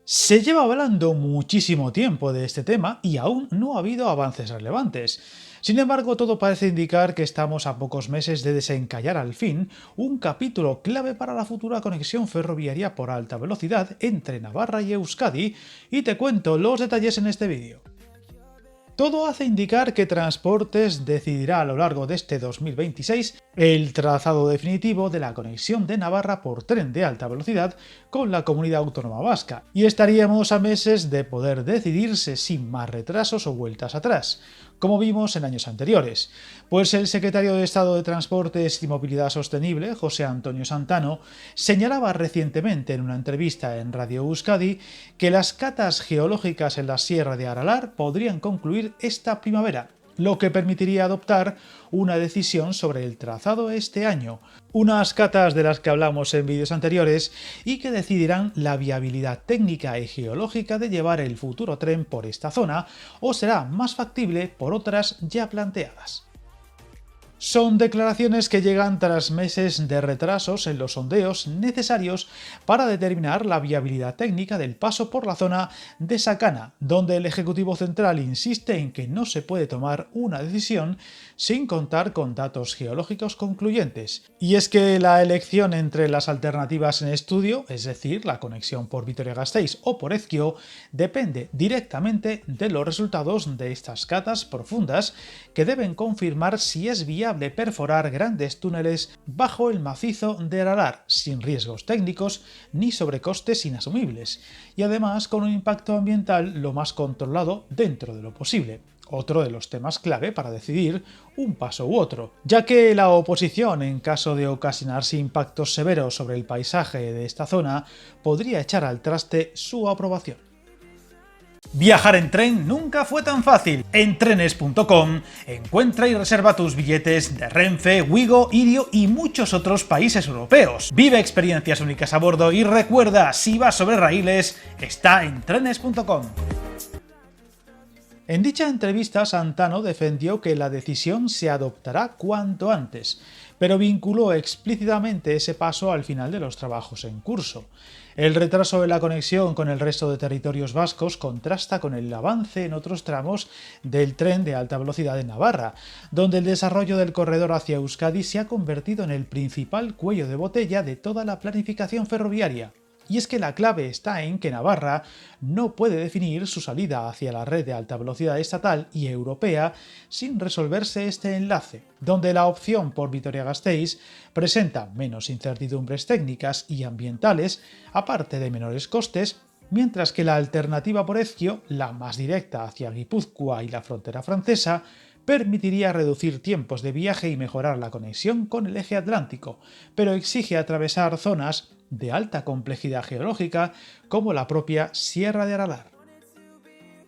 Se lleva hablando muchísimo tiempo de este tema y aún no ha habido avances relevantes. Sin embargo, todo parece indicar que estamos a pocos meses de desencallar al fin un capítulo clave para la futura conexión ferroviaria por alta velocidad entre Navarra y Euskadi, y te cuento los detalles en este vídeo. Todo hace indicar que Transportes decidirá a lo largo de este 2026 el trazado definitivo de la conexión de Navarra por tren de alta velocidad con la comunidad autónoma vasca, y estaríamos a meses de poder decidirse sin más retrasos o vueltas atrás, como vimos en años anteriores, pues el secretario de Estado de Transportes y Movilidad Sostenible, José Antonio Santano, señalaba recientemente en una entrevista en Radio Euskadi que las catas geológicas en la Sierra de Aralar podrían concluir esta primavera, lo que permitiría adoptar una decisión sobre el trazado este año, unas catas de las que hablamos en vídeos anteriores y que decidirán la viabilidad técnica y geológica de llevar el futuro tren por esta zona, o será más factible por otras ya planteadas. Son declaraciones que llegan tras meses de retrasos en los sondeos necesarios para determinar la viabilidad técnica del paso por la zona de Sakana, donde el Ejecutivo Central insiste en que no se puede tomar una decisión sin contar con datos geológicos concluyentes. Y es que la elección entre las alternativas en estudio, es decir, la conexión por Vitoria-Gasteiz o por Ezkio, depende directamente de los resultados de estas catas profundas que deben confirmar si es viable perforar grandes túneles bajo el macizo de Aralar sin riesgos técnicos ni sobrecostes inasumibles, y además con un impacto ambiental lo más controlado dentro de lo posible. Otro de los temas clave para decidir un paso u otro, ya que la oposición, en caso de ocasionarse impactos severos sobre el paisaje de esta zona, podría echar al traste su aprobación. Viajar en tren nunca fue tan fácil. En trenes.com encuentra y reserva tus billetes de Renfe, Wigo, Irio y muchos otros países europeos. Vive experiencias únicas a bordo y recuerda, si vas sobre raíles, está en trenes.com. En dicha entrevista, Santano defendió que la decisión se adoptará cuanto antes, pero vinculó explícitamente ese paso al final de los trabajos en curso. El retraso de la conexión con el resto de territorios vascos contrasta con el avance en otros tramos del tren de alta velocidad de Navarra, donde el desarrollo del corredor hacia Euskadi se ha convertido en el principal cuello de botella de toda la planificación ferroviaria. Y es que la clave está en que Navarra no puede definir su salida hacia la red de alta velocidad estatal y europea sin resolverse este enlace, donde la opción por Vitoria-Gasteiz presenta menos incertidumbres técnicas y ambientales, aparte de menores costes, mientras que la alternativa por Ezkio, la más directa hacia Guipúzcoa y la frontera francesa, permitiría reducir tiempos de viaje y mejorar la conexión con el eje atlántico, pero exige atravesar zonas de alta complejidad geológica como la propia Sierra de Aralar.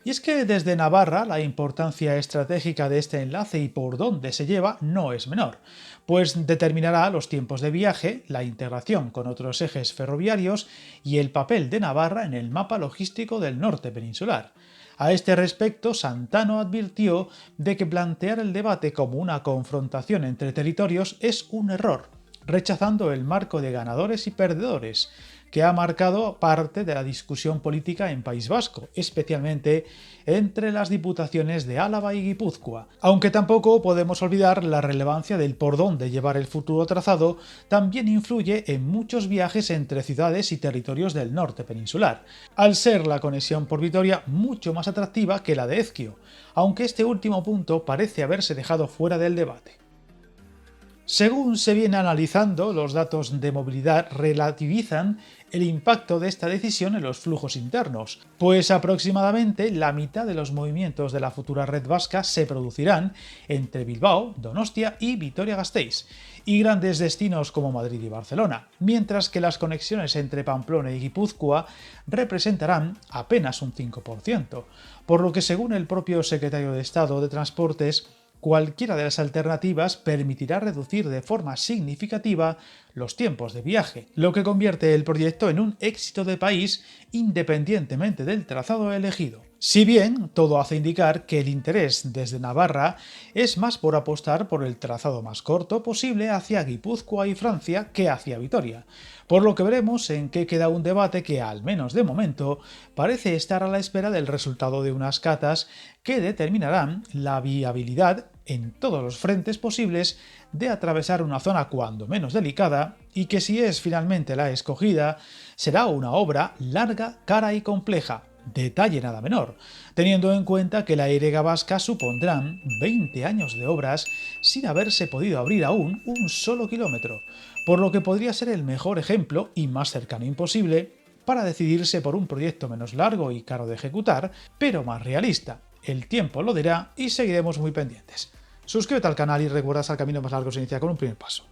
Y es que desde Navarra la importancia estratégica de este enlace y por dónde se lleva no es menor, pues determinará los tiempos de viaje, la integración con otros ejes ferroviarios y el papel de Navarra en el mapa logístico del norte peninsular. A este respecto, Santano advirtió de que plantear el debate como una confrontación entre territorios es un error, rechazando el marco de ganadores y perdedores, que ha marcado parte de la discusión política en País Vasco, especialmente entre las diputaciones de Álava y Guipúzcoa. Aunque tampoco podemos olvidar la relevancia del por dónde llevar el futuro trazado, también influye en muchos viajes entre ciudades y territorios del norte peninsular, al ser la conexión por Vitoria mucho más atractiva que la de Ezkio, aunque este último punto parece haberse dejado fuera del debate. Según se viene analizando, los datos de movilidad relativizan el impacto de esta decisión en los flujos internos, pues aproximadamente la mitad de los movimientos de la futura red vasca se producirán entre Bilbao, Donostia y Vitoria-Gasteiz, y grandes destinos como Madrid y Barcelona, mientras que las conexiones entre Pamplona y Guipúzcoa representarán apenas un 5%, por lo que según el propio secretario de Estado de Transportes, cualquiera de las alternativas permitirá reducir de forma significativa los tiempos de viaje, lo que convierte el proyecto en un éxito de país independientemente del trazado elegido. Si bien todo hace indicar que el interés desde Navarra es más por apostar por el trazado más corto posible hacia Guipúzcoa y Francia que hacia Vitoria, por lo que veremos en qué queda un debate que, al menos de momento, parece estar a la espera del resultado de unas catas que determinarán la viabilidad en todos los frentes posibles de atravesar una zona cuando menos delicada y que, si es finalmente la escogida, será una obra larga, cara y compleja. Detalle nada menor, teniendo en cuenta que la Y vasca supondrán 20 años de obras sin haberse podido abrir aún un solo kilómetro, por lo que podría ser el mejor ejemplo y más cercano imposible para decidirse por un proyecto menos largo y caro de ejecutar, pero más realista. El tiempo lo dirá y seguiremos muy pendientes. Suscríbete al canal y recuerda que el camino más largo se inicia con un primer paso.